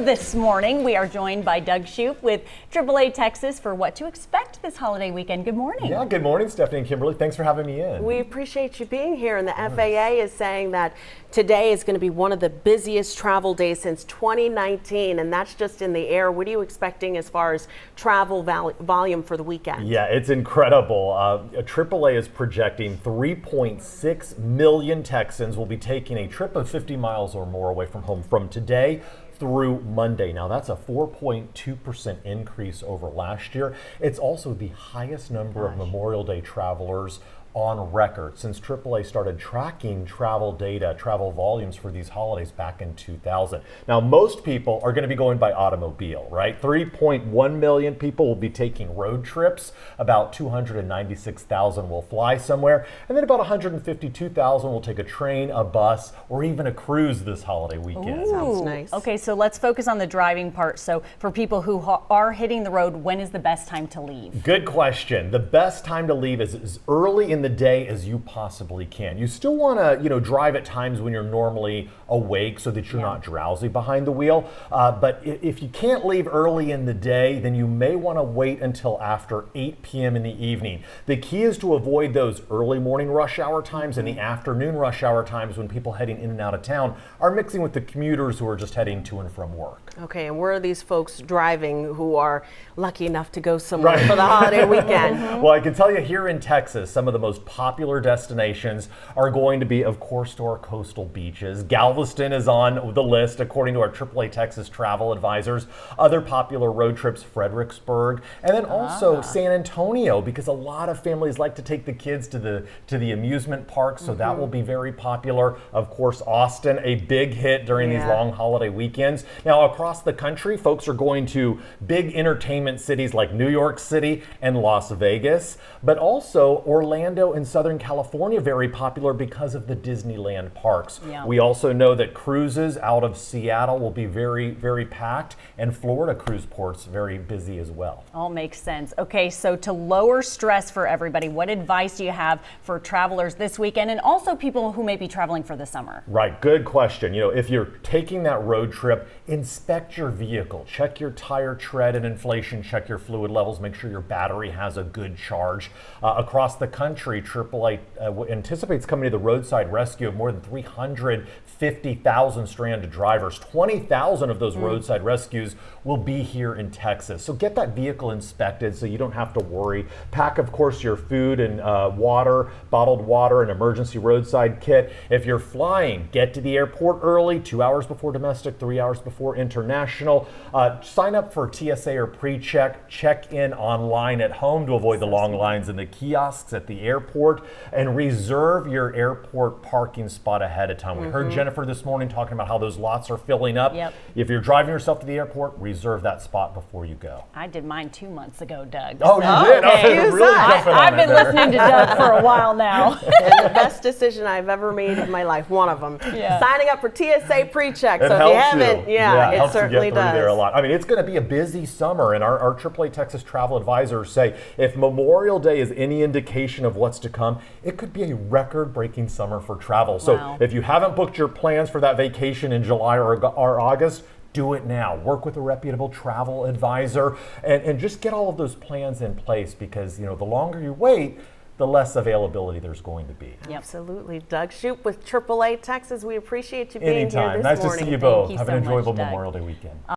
This morning, we are joined by Doug Shoup with AAA Texas for what to expect this holiday weekend. Good morning. Yeah, good morning, Stephanie and Kimberly. Thanks for having me in. We appreciate you being here, and the FAA is saying that today is going to be one of the busiest travel days since 2019, and that's just in the air. What are you expecting as far as travel volume for the weekend? Yeah, it's incredible. AAA is projecting 3.6 million Texans will be taking a trip of 50 miles or more away from home from today through Monday. Now that's a 4.2% increase over last year. It's also the highest number of Memorial Day travelers on record since AAA started tracking travel data, travel volumes for these holidays back in 2000. Now, most people are going to be going by automobile, right? 3.1 million people will be taking road trips. About 296,000 will fly somewhere. And then about 152,000 will take a train, a bus, or even a cruise this holiday weekend. Ooh. Sounds nice. Okay, so let's focus on the driving part. So for people who are hitting the road, when is the best time to leave? Good question. The best time to leave is as early in the day as you possibly can. You still want to, drive at times when you're normally awake so that you're not drowsy behind the wheel. But if you can't leave early in the day, then you may want to wait until after 8 p.m. in the evening. The key is to avoid those early morning rush hour times and the afternoon rush hour times when people heading in and out of town are mixing with the commuters who are just heading to and from work. Okay, and where are these folks driving who are lucky enough to go somewhere for the holiday weekend? Well, I can tell you here in Texas, some of the most popular destinations are going to be, of course, to our coastal beaches. Galveston is on the list, according to our AAA Texas travel advisors. Other popular road trips, Fredericksburg, and then also San Antonio, because a lot of families like to take the kids to the amusement parks, so that will be very popular. Of course, Austin, a big hit during these long holiday weekends. Now, across the country, folks are going to big entertainment cities like New York City and Las Vegas, but also Orlando and Southern California, very popular because of the Disneyland parks. Yeah. We also know that cruises out of Seattle will be very, very packed, and Florida cruise ports very busy as well. All makes sense. Okay, so to lower stress for everybody, what advice do you have for travelers this weekend and also people who may be traveling for the summer? Right, good question. If you're taking that road trip, inspect your vehicle, check your tire tread and inflation, check your fluid levels, make sure your battery has a good charge. Across the country, AAA anticipates coming to the roadside rescue of more than 350,000 stranded drivers. 20,000 of those roadside rescues will be here in Texas. So get that vehicle inspected so you don't have to worry. Pack, of course, your food and water, bottled water, an emergency roadside kit. If you're flying, get to the airport early, 2 hours before domestic, 3 hours before international. Sign up for TSA or pre-check. Check in online at home to avoid the long lines in the kiosks at the airport, and reserve your airport parking spot ahead of time. We heard Jennifer this morning talking about how those lots are filling up. Yep. If you're driving yourself to the airport, reserve that spot before you go. I did mine 2 months ago, Doug. Oh, you did? Okay. Oh, really jumping on I've it been there. listening to Doug for a while now. And the best decision I've ever made in my life, one of them. Yeah. Signing up for TSA pre-check. It So if helps you haven't, it it helps certainly you get through there a does. lot. I mean, it's going to be a busy summer, and our AAA Texas travel advisors say if Memorial Day is any indication of what's to come, it could be a record-breaking summer for travel. So if you haven't booked your plans for that vacation in July or August, do it now. Work with a reputable travel advisor and just get all of those plans in place, because the longer you wait, the less availability there's going to be. Absolutely. Doug Shoup with AAA Texas. We appreciate you being Anytime. here this Nice morning. to see you both. Thank you Have so an much, enjoyable Doug. Memorial Day weekend.